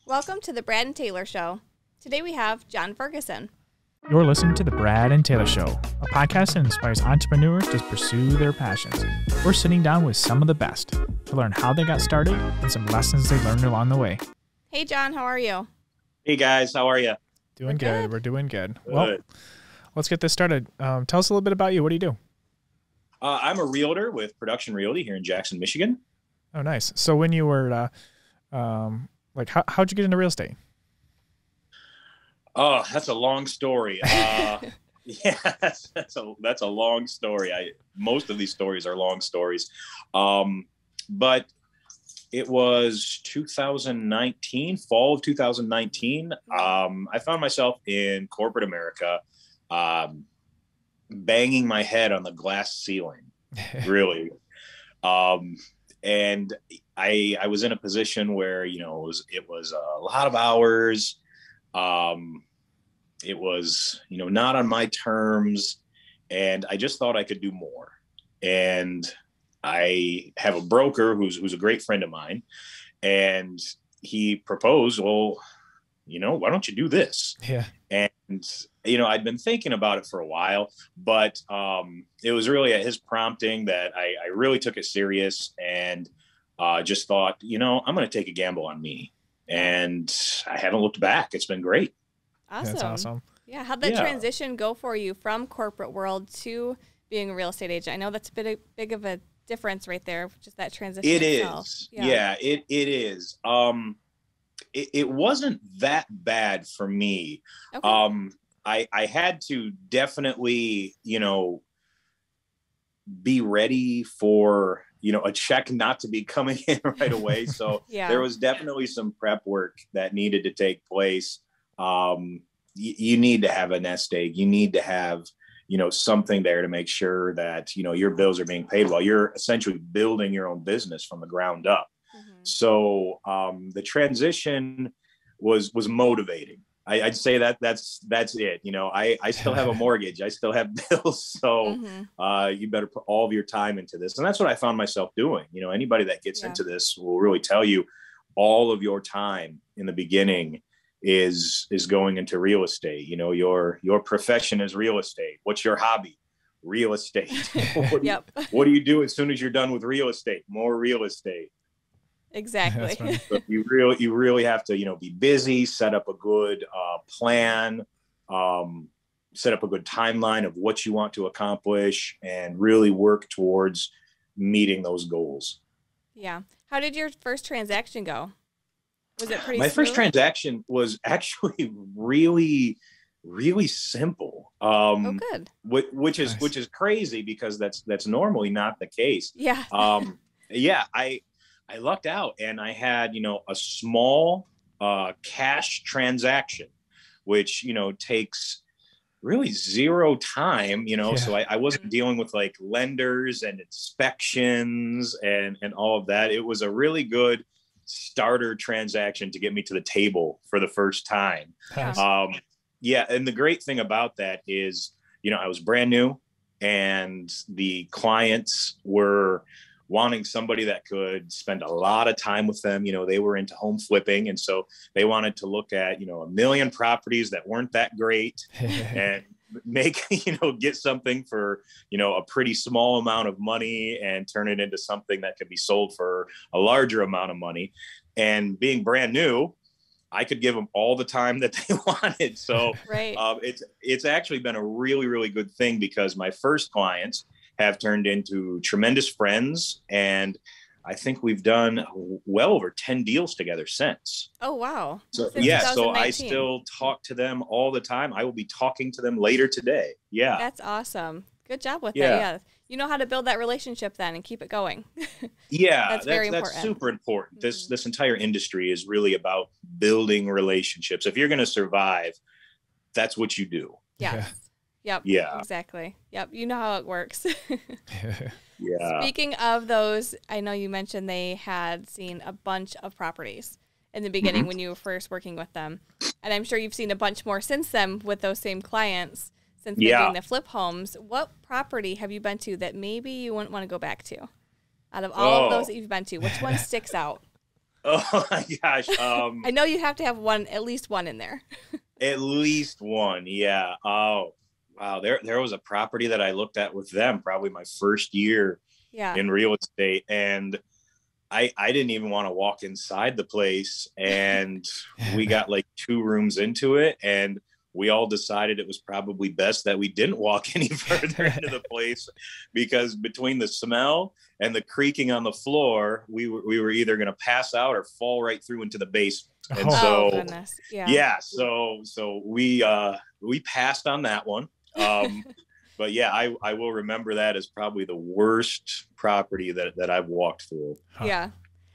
Welcome to the Brad and Taylor Show. Today we have Jon Ferguson. You're listening to the Brad and Taylor Show, a podcast that inspires entrepreneurs to pursue their passions. We're sitting down with some of the best to learn how they got started and some lessons they learned along the way. Hey, Jon, how are you? Hey, guys. How are you? Doing good. We're doing good. Good. Well, let's get this started. Tell us a little bit about you. What do you do? I'm a realtor with Production Realty here in Jackson, Michigan. Oh, nice. So when you were, how'd you get into real estate? Oh, that's a long story. Yeah, that's a long story. Most of these stories are long stories. But it was 2019, fall of 2019. I found myself in corporate America, banging my head on the glass ceiling, really. And I was in a position where, it was a lot of hours. It was, not on my terms, and I just thought I could do more. And I have a broker who's a great friend of mine, and he proposed, well, why don't you do this? Yeah. And, I'd been thinking about it for a while, but it was really at his prompting that I really took it serious and just thought, I'm going to take a gamble on me. And I haven't looked back. It's been great. Awesome. That's awesome. Yeah. How'd that transition go for you from corporate world to being a real estate agent? I know that's big of a difference right there, just that transition. It itself. is. Yeah, it is. It wasn't that bad for me. Okay. I had to definitely, be ready for, a check not to be coming in right away. So there was definitely some prep work that needed to take place. You need to have a nest egg. You need to have, something there to make sure that, your bills are being paid while you're essentially building your own business from the ground up. Mm-hmm. So the transition was motivating. I'd say that's it. I still have a mortgage. I still have bills. So you better put all of your time into this. And that's what I found myself doing. Anybody that gets into this will really tell you all of your time in the beginning is going into real estate. Your profession is real estate. What's your hobby? Real estate. What do you do as soon as you're done with real estate? More real estate. Exactly. So you really have to, be busy, set up a good plan, set up a good timeline of what you want to accomplish, and really work towards meeting those goals. Yeah. How did your first transaction go? Was it pretty My smooth? first transaction was actually really, really simple. Good. Which is crazy because that's normally not the case. Yeah. I lucked out and I had, a small cash transaction, which, takes really zero time, so I wasn't dealing with like lenders and inspections and all of that. It was a really good starter transaction to get me to the table for the first time. Nice. And the great thing about that is, I was brand new and the clients were wanting somebody that could spend a lot of time with them. They were into home flipping. And so they wanted to look at, a million properties that weren't that great and get something for, a pretty small amount of money and turn it into something that could be sold for a larger amount of money. And being brand new, I could give them all the time that they wanted. So it's actually been a really, really good thing because my first clients have turned into tremendous friends. And I think we've done well over 10 deals together since. Oh, wow. So, so I still talk to them all the time. I will be talking to them later today. Yeah. That's awesome. Good job with that. Yeah. You know how to build that relationship then and keep it going. That's very important. That's super important. Mm-hmm. This entire industry is really about building relationships. If you're going to survive, that's what you do. Yeah. Yep. Yeah. Exactly. Yep. You know how it works. Yeah. Speaking of those, I know you mentioned they had seen a bunch of properties in the beginning when you were first working with them. And I'm sure you've seen a bunch more since then with those same clients since they're doing the flip homes. What property have you been to that maybe you wouldn't want to go back to? Out of all of those that you've been to, which one sticks out? Oh my gosh. I know you have to have one, at least one in there. At least one. Yeah. Oh, wow. There was a property that I looked at with them probably my first year Yeah. in real estate. And I didn't even want to walk inside the place. And we got like 2 rooms into it. And we all decided it was probably best that we didn't walk any further into the place, because between the smell and the creaking on the floor, we were either going to pass out or fall right through into the basement. And so, goodness. yeah, so we passed on that one. But yeah, I will remember that as probably the worst property that I've walked through. Yeah.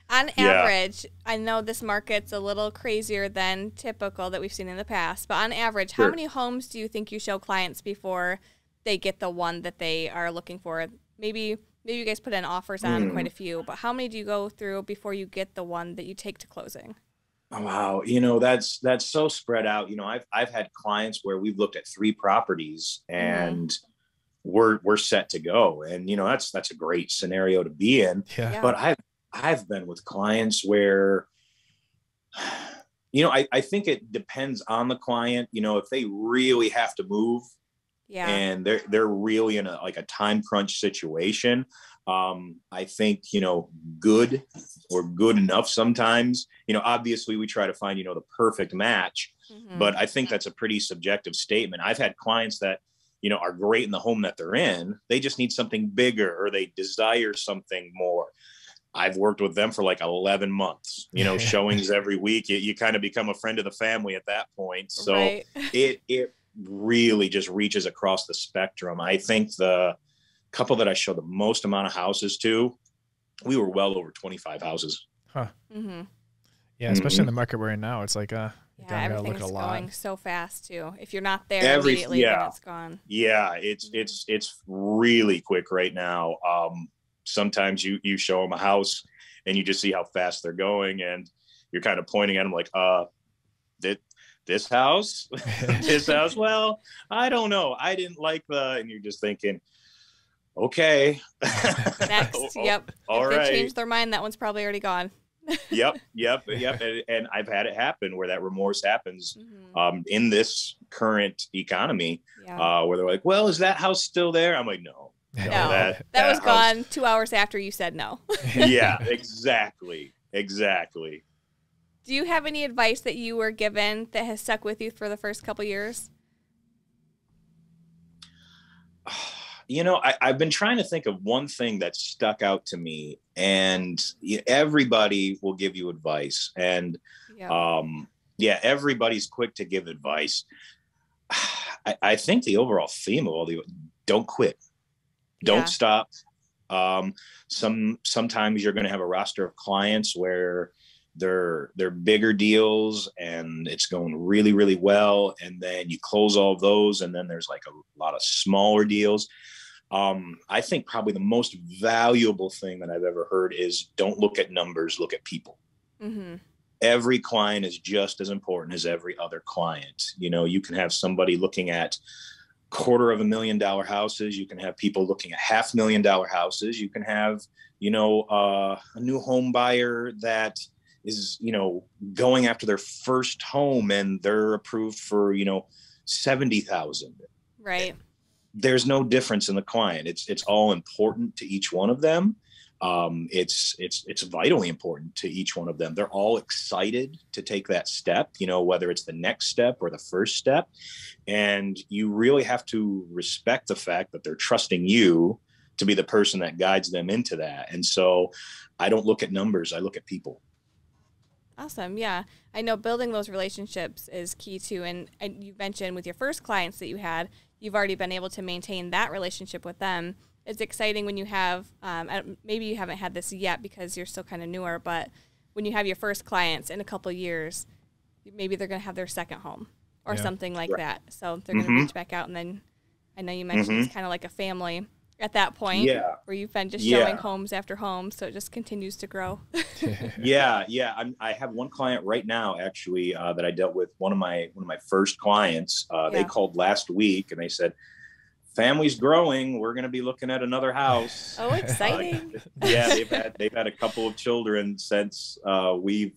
On average, I know this market's a little crazier than typical that we've seen in the past, but on average, how many homes do you think you show clients before they get the one that they are looking for? Maybe you guys put in offers on quite a few, but how many do you go through before you get the one that you take to closing? Oh, wow. That's so spread out. I've had clients where we've looked at 3 properties and we're set to go. And, that's a great scenario to be in. Yeah. But I've been with clients where, I think it depends on the client. If they really have to move, and they're really in a time crunch situation, I think, good or good enough sometimes, obviously we try to find, the perfect match, but I think that's a pretty subjective statement. I've had clients that, are great in the home that they're in. They just need something bigger, or they desire something more. I've worked with them for like 11 months, showings every week. You kind of become a friend of the family at that point. So it really just reaches across the spectrum. I think the couple that I showed the most amount of houses to, we were well over 25 houses. Huh. Yeah, especially in the market we're in now. It's like, everything's going so fast too. If you're not there immediately, then it's gone. Yeah, it's really quick right now. Sometimes you show them a house and you just see how fast they're going, and you're kind of pointing at them like, this house, this house. Well, I don't know. I didn't like and you're just thinking, okay. Next. Yep. All if right. they change their mind, that one's probably already gone. Yep. And I've had it happen where that remorse happens in this current economy, where they're like, well, is that house still there? I'm like, no. No, that was gone 2 hours after you said no. Yeah, exactly. Do you have any advice that you were given that has stuck with you for the first couple years? I've been trying to think of one thing that stuck out to me, and everybody will give you advice, and everybody's quick to give advice. I think the overall theme of all don't quit. Don't stop. Sometimes you're going to have a roster of clients where they're bigger deals and it's going really, really well. And then you close all of those. And then there's like a lot of smaller deals. I think probably the most valuable thing that I've ever heard is don't look at numbers, look at people. Every client is just as important as every other client. You can have somebody looking at $250,000 houses. You can have people looking at $500,000 houses. You can have, a new home buyer that is, going after their first home and they're approved for, 70,000. Right. There's no difference in the client. It's all important to each one of them. It's vitally important to each one of them. They're all excited to take that step, whether it's the next step or the first step. And you really have to respect the fact that they're trusting you to be the person that guides them into that. And so I don't look at numbers. I look at people. Awesome. Yeah. I know building those relationships is key too. And you mentioned with your first clients that you had, you've already been able to maintain that relationship with them. It's exciting when you have, maybe you haven't had this yet because you're still kind of newer, but when you have your first clients in a couple of years, maybe they're going to have their second home or something like that. So they're going to reach back out. And then I know you mentioned it's kind of like a family at that point where you've been just showing homes after home. So it just continues to grow. I have one client right now, actually, that I dealt with, one of my first clients. They called last week and they said, family's growing. We're going to be looking at another house. Oh, exciting. Yeah, they've had a couple of children since we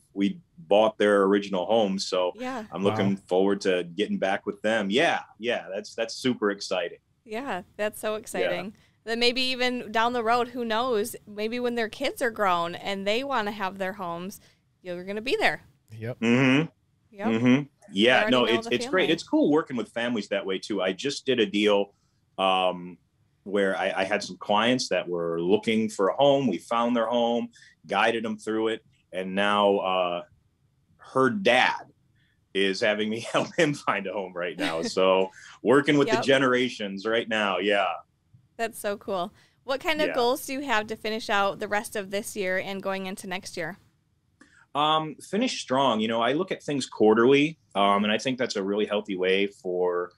bought their original home. So yeah, I'm looking forward to getting back with them. Yeah, that's super exciting. Yeah, that's so exciting. Yeah. Then maybe even down the road, who knows, maybe when their kids are grown and they want to have their homes, you're going to be there. Yep. Mm-hmm. Yep. Mm-hmm. Yeah, no, it's great. It's cool working with families that way too. I just did a deal where I had some clients that were looking for a home. We found their home, guided them through it. And now her dad is having me help him find a home right now. So working with the generations right now. Yeah. That's so cool. What kind of goals do you have to finish out the rest of this year and going into next year? Finish strong. I look at things quarterly, and I think that's a really healthy way for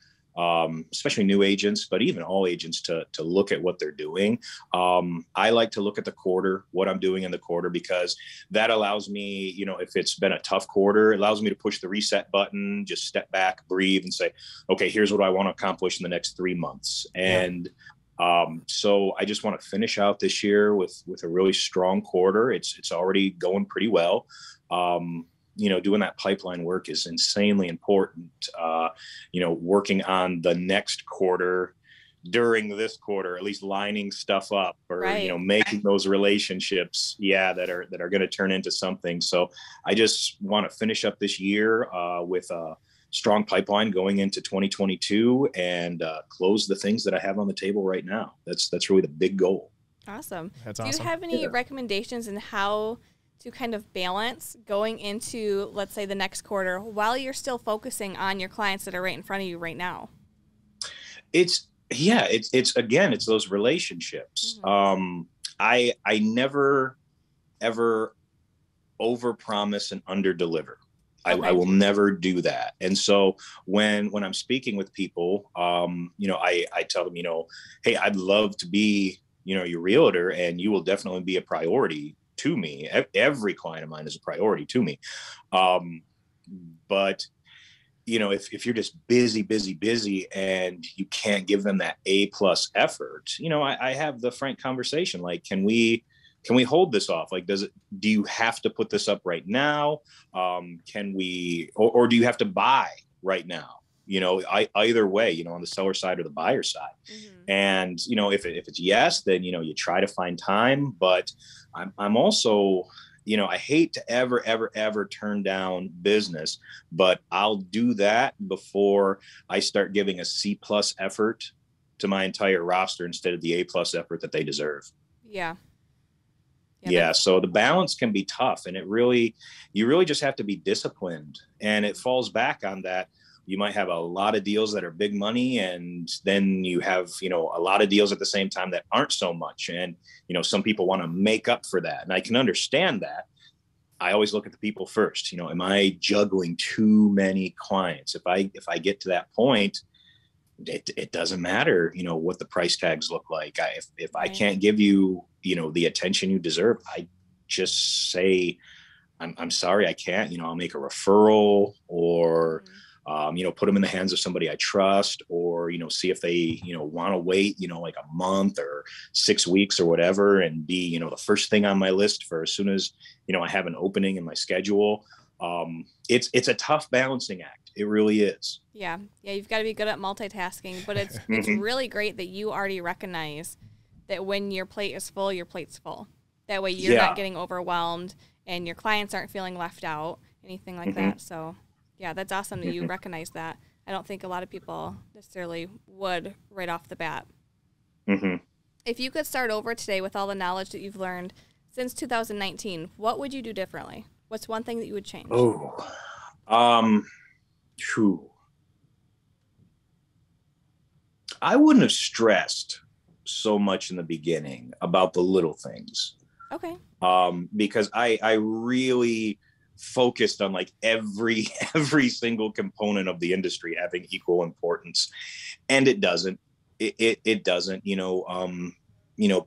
especially new agents, but even all agents to look at what they're doing. I like to look at the quarter, what I'm doing in the quarter, because that allows me, if it's been a tough quarter, it allows me to push the reset button, just step back, breathe, and say, okay, here's what I want to accomplish in the next 3 months. And so I just want to finish out this year with a really strong quarter. It's already going pretty well. Doing that pipeline work is insanely important. Working on the next quarter during this quarter, at least lining stuff up or, making those relationships, that are going to turn into something. So I just want to finish up this year with a strong pipeline going into 2022 and close the things that I have on the table right now. That's really the big goal. Awesome. That's awesome. Do you have any recommendations in how to kind of balance going into, let's say, the next quarter while you're still focusing on your clients that are right in front of you right now? It's those relationships. Mm-hmm. I never ever overpromise and underdeliver. Okay. I will never do that. And so when I'm speaking with people, I tell them, hey, I'd love to be, your realtor, and you will definitely be a priority to me. Every client of mine is a priority to me. But if you're just busy and you can't give them that A+ effort, I have the frank conversation. Like, can we hold this off? Like, do you have to put this up right now? Can we, or do you have to buy right now? Either way, on the seller side or the buyer side. Mm-hmm. And, if it's yes, then, you try to find time, but I'm also, I hate to ever turn down business, but I'll do that before I start giving a C+ effort to my entire roster instead of the A+ effort that they deserve. Yeah. Yeah. So the balance can be tough, and you really just have to be disciplined, and it falls back on that. You might have a lot of deals that are big money, and then you have, a lot of deals at the same time that aren't so much. And, some people want to make up for that. And I can understand that. I always look at the people first. Am I juggling too many clients? If I get to that point, it doesn't matter, what the price tags look like. If I can't give you, the attention you deserve, I just say, I'm sorry, I can't. I'll make a referral, or put them in the hands of somebody I trust, or, see if they, want to wait, like a month or 6 weeks or whatever, and be, the first thing on my list for as soon as, I have an opening in my schedule. It's a tough balancing act. It really is. Yeah. You've got to be good at multitasking, but it's really great that you already recognize that when your plate is full, your plate's full. That way you're not getting overwhelmed and your clients aren't feeling left out, anything like that. So yeah, that's awesome that you recognize that. I don't think a lot of people necessarily would right off the bat. Mm-hmm. If you could start over today with all the knowledge that you've learned since 2019, what would you do differently? What's one thing that you would change? I wouldn't have stressed so much in the beginning about the little things. Okay. Because I really focused on like every single component of the industry having equal importance, and it doesn't. It doesn't.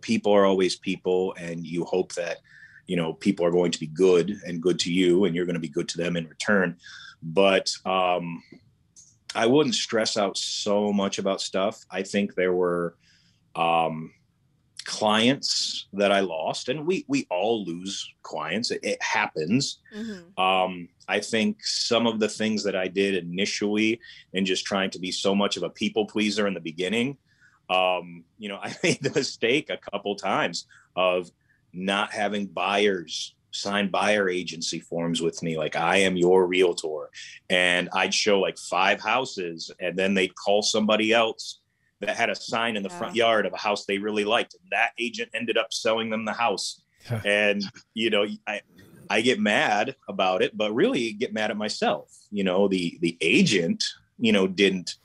People are always people, and you hope that people are going to be good to you, and you're going to be good to them in return. But I wouldn't stress out so much about stuff. I think there were clients that I lost, and we all lose clients. It happens. I think some of the things that I did initially and just trying to be so much of a people pleaser in the beginning, you know, I made the mistake a couple times of not having buyers sign buyer agency forms with me, like I am your realtor, and I'd show like 5 houses, and then they'd call somebody else that had a sign in the front yard of a house they really liked, and that agent ended up selling them the house. And you know, I get mad about it, but really get mad at myself. You know, the agent, you know, didn't,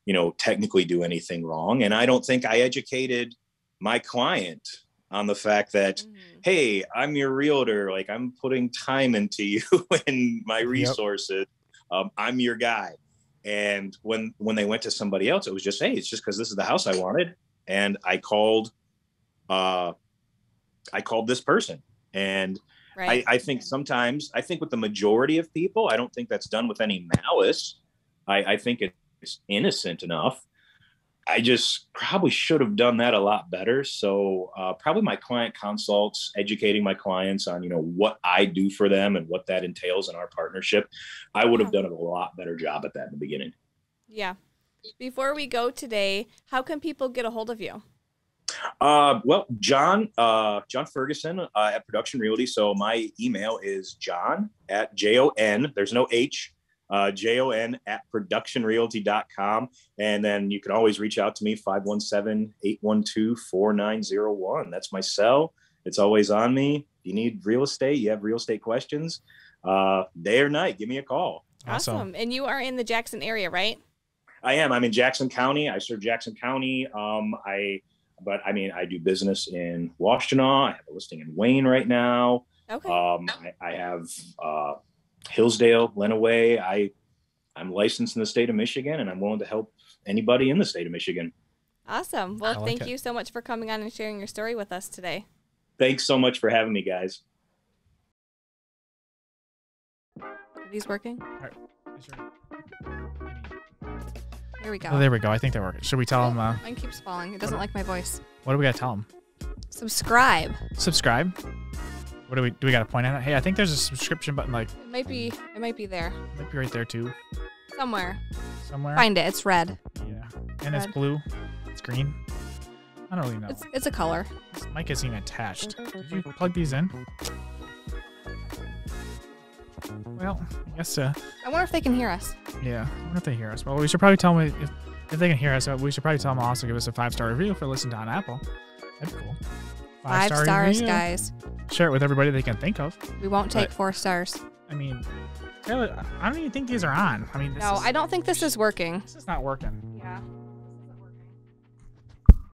you know, technically do anything wrong, and I don't think I educated my client on the fact that, hey, I'm your realtor. Like, I'm putting time into you and my resources. I'm your guy. And when they went to somebody else, it was just, hey, it's just because this is the house I wanted. And I called this person. And I think sometimes, I think with the majority of people, I don't think that's done with any malice. I think it's innocent enough. I just probably should have done that a lot better. So probably my client consults, educating my clients on, you know, what I do for them and what that entails in our partnership. I would have done a lot better job at that in the beginning. Yeah. Before we go today, how can people get a hold of you? Well, Jon Ferguson at Production Realty. So my email is Jon at Jon. There's no H. Jon at productionrealty.com. And then you can always reach out to me, 517-812-4901. That's my cell. It's always on me. If you need real estate, you have real estate questions, day or night, give me a call. Awesome. And you are in the Jackson area, right? I am. I'm in Jackson County. I serve Jackson County. I do business in Washtenaw. I have a listing in Wayne right now. Okay. I have, Hillsdale, Lenawee. I'm licensed in the state of Michigan, and I'm willing to help anybody in the state of Michigan. Awesome. Well, thank you so much for coming on and sharing your story with us today. Thanks so much for having me, guys. Are these working? There we go. Oh, there we go. I think they're working. Should we tell them? Mine keeps falling. It doesn't like my voice. What do we got to tell them? Subscribe. Subscribe? What do we got to point at? Hey, I think there's a subscription button. Like it might be there. It might be right there too. Somewhere. Find it. It's red. Yeah, and it's blue. It's green. I don't really know. It's a color. This mic isn't even attached. Did you plug these in? Well, I guess. I wonder if they can hear us. Yeah, I wonder if they hear us. Well, we should probably tell them if they can hear us. We should probably tell them also give us a 5-star review if they're listening on Apple. That'd be cool. 5 stars, guys. Share it with everybody they can think of. We won't take 4 stars. I mean, I don't even think these are on. I mean, I don't think this is working. This is not working. Yeah.